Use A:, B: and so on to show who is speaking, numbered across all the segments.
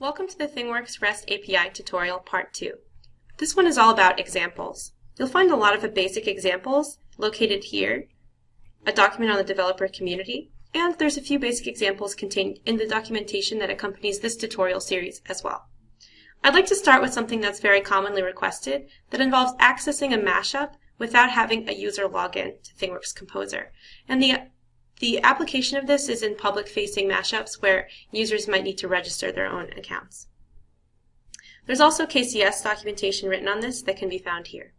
A: Welcome to the ThingWorx REST API tutorial part 2. This one is all about examples. You'll find a lot of the basic examples located here, a document on the developer community, and there's a few basic examples contained in the documentation that accompanies this tutorial series as well. I'd like to start with something that's very commonly requested that involves accessing a mashup without having a user login to ThingWorx Composer. And the application of this is in public-facing mashups where users might need to register their own accounts. There's also KCS documentation written on this that can be found here.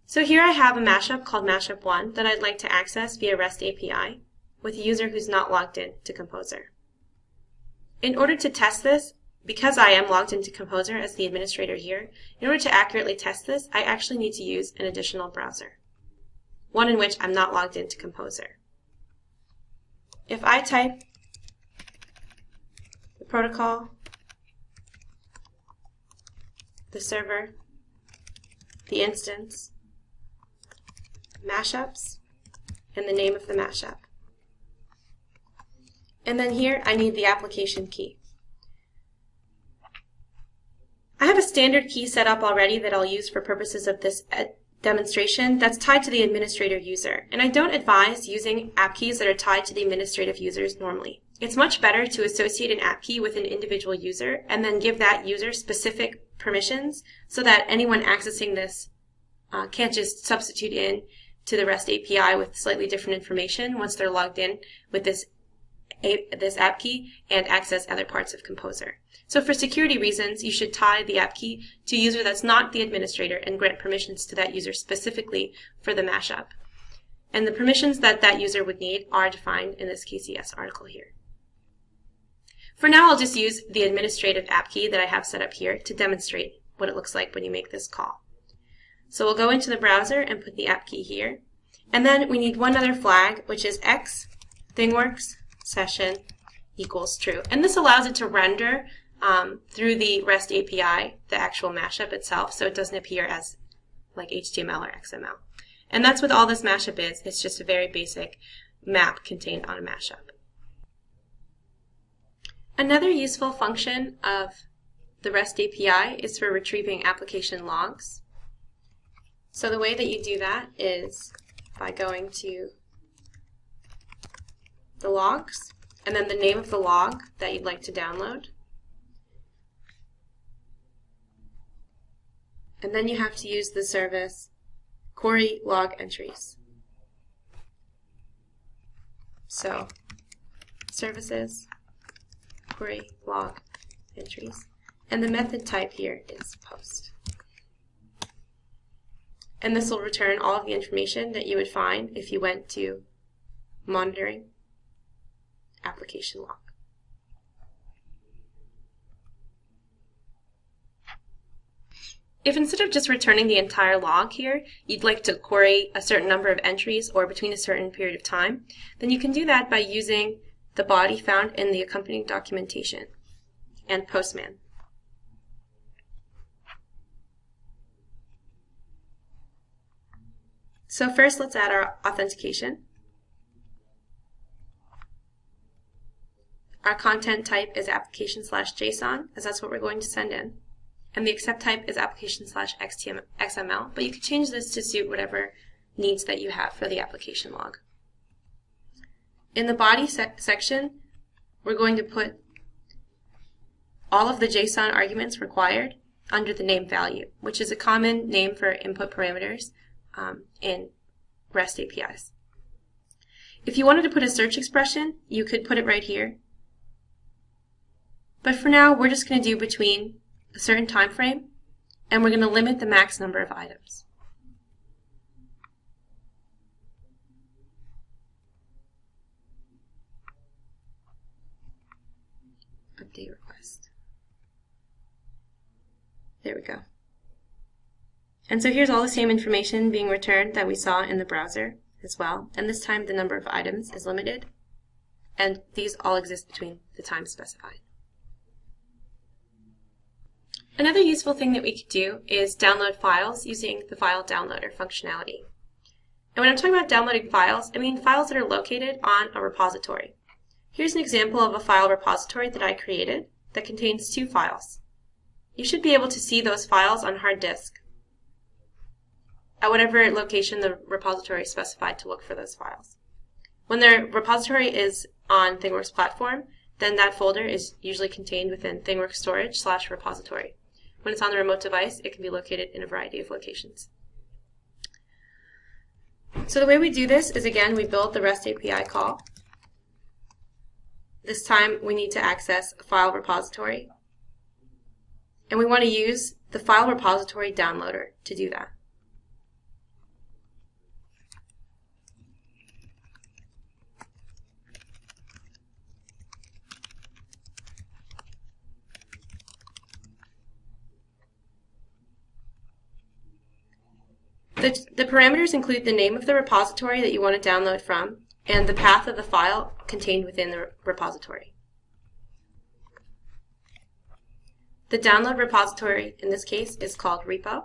A: So here I have a mashup called mashup1 that I'd like to access via REST API with a user who's not logged in to Composer. In order to test this, because I am logged into Composer as the administrator here, in order to accurately test this, I actually need to use an additional browser, one in which I'm not logged into Composer. If I type the protocol, the server, the instance, mashups, and the name of the mashup. And then here I need the application key. I have a standard key set up already that I'll use for purposes of this demonstration that's tied to the administrator user. And I don't advise using app keys that are tied to the administrative users normally. It's much better to associate an app key with an individual user and then give that user specific permissions so that anyone accessing this can't just substitute in to the REST API with slightly different information once they're logged in with this app key and access other parts of Composer. So for security reasons, you should tie the app key to a user that's not the administrator and grant permissions to that user specifically for the mashup. And the permissions that that user would need are defined in this KCS article here. For now, I'll just use the administrative app key that I have set up here to demonstrate what it looks like when you make this call. So we'll go into the browser and put the app key here. And then we need one other flag, which is x ThingWorx session equals true. And this allows it to render through the REST API the actual mashup itself, so it doesn't appear as like HTML or XML. And that's what all this mashup is. It's just a very basic map contained on a mashup. Another useful function of the REST API is for retrieving application logs. So the way that you do that is by going to the logs, and then the name of the log that you'd like to download. And then you have to use the service query log entries. So services query log entries. And the method type here is post. And this will return all of the information that you would find if you went to monitoring application log. If instead of just returning the entire log here, you'd like to query a certain number of entries or between a certain period of time, then you can do that by using the body found in the accompanying documentation and Postman. So first, let's add our authentication. Our content type is application/JSON, as that's what we're going to send in. And the accept type is application/XML, but you could change this to suit whatever needs that you have for the application log. In the body section, we're going to put all of the JSON arguments required under the name value, which is a common name for input parameters in REST APIs. If you wanted to put a search expression, you could put it right here. But for now, we're just going to do between a certain time frame, and we're going to limit the max number of items. Update request. There we go. And so here's all the same information being returned that we saw in the browser as well. And this time the number of items is limited, and these all exist between the times specified. Another useful thing that we could do is download files using the file downloader functionality. And when I'm talking about downloading files, I mean files that are located on a repository. Here's an example of a file repository that I created that contains 2 files. You should be able to see those files on hard disk at whatever location the repository is specified to look for those files. When the repository is on ThingWorx platform, then that folder is usually contained within ThingWorx storage/repository. When it's on the remote device, it can be located in a variety of locations. So the way we do this is, again, we build the REST API call. This time we need to access a file repository. And we want to use the file repository downloader to do that. The parameters include the name of the repository that you want to download from and the path of the file contained within the repository. The download repository in this case is called repo,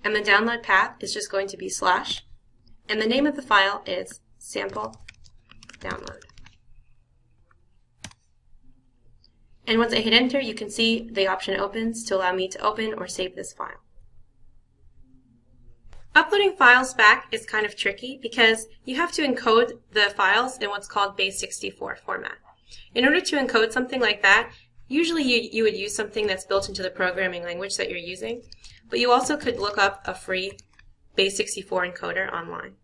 A: and the download path is just going to be /, and the name of the file is sample download. And once I hit enter, you can see the option opens to allow me to open or save this file. Uploading files back is kind of tricky because you have to encode the files in what's called base64 format. In order to encode something like that, usually you would use something that's built into the programming language that you're using, but you also could look up a free base64 encoder online.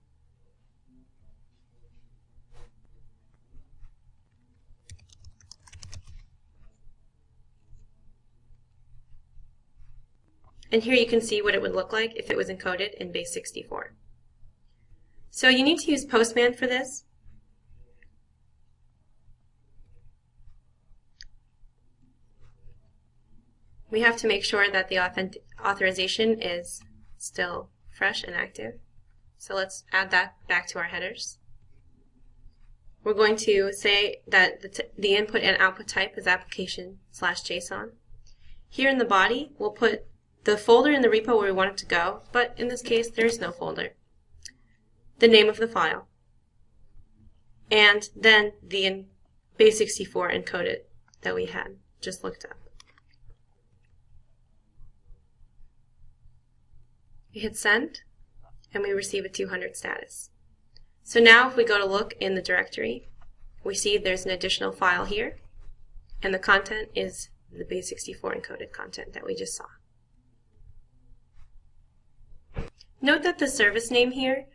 A: And here you can see what it would look like if it was encoded in base64. So you need to use Postman for this. We have to make sure that the authorization is still fresh and active. So let's add that back to our headers. We're going to say that the input and output type is application/JSON. Here in the body, we'll put the folder in the repo where we want it to go, but in this case there is no folder. The name of the file, and then the base64 encoded that we had just looked up. We hit send, and we receive a 200 status. So now if we go to look in the directory, we see there's an additional file here, and the content is the base64 encoded content that we just saw. Note that the service name here,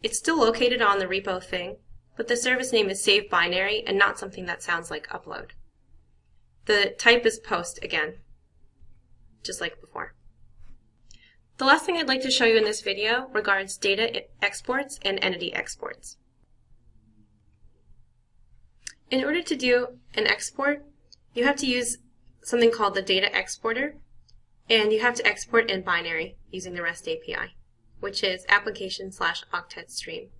A: it's still located on the repo thing, but the service name is save binary and not something that sounds like upload. The type is post again, just like before. The last thing I'd like to show you in this video regards data exports and entity exports. In order to do an export, you have to use something called the data exporter, and you have to export in binary using the REST API, which is application/octet stream.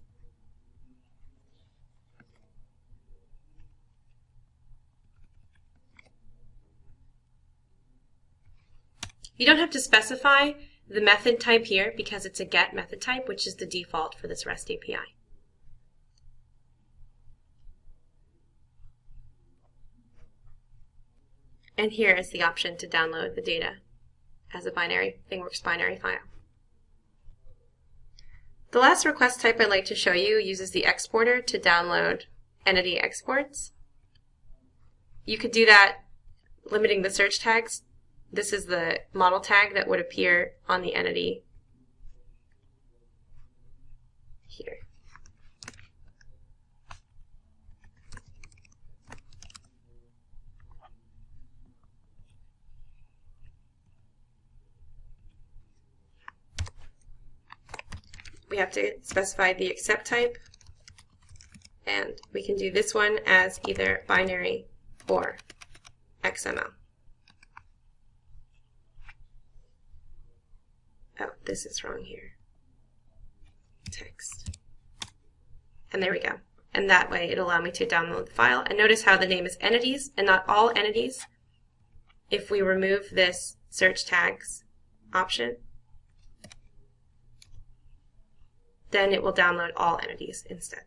A: You don't have to specify the method type here because it's a get method type, which is the default for this REST API. And here is the option to download the data as a ThingWorx binary file. The last request type I'd like to show you uses the exporter to download entity exports. You could do that limiting the search tags. This is the model tag that would appear on the entity here. We have to specify the accept type, and we can do this one as either binary or XML. Oh, this is wrong here. Text. And there we go. And that way it'll allow me to download the file. And notice how the name is entities and not all entities. If we remove this search tags option, then it will download all entities instead.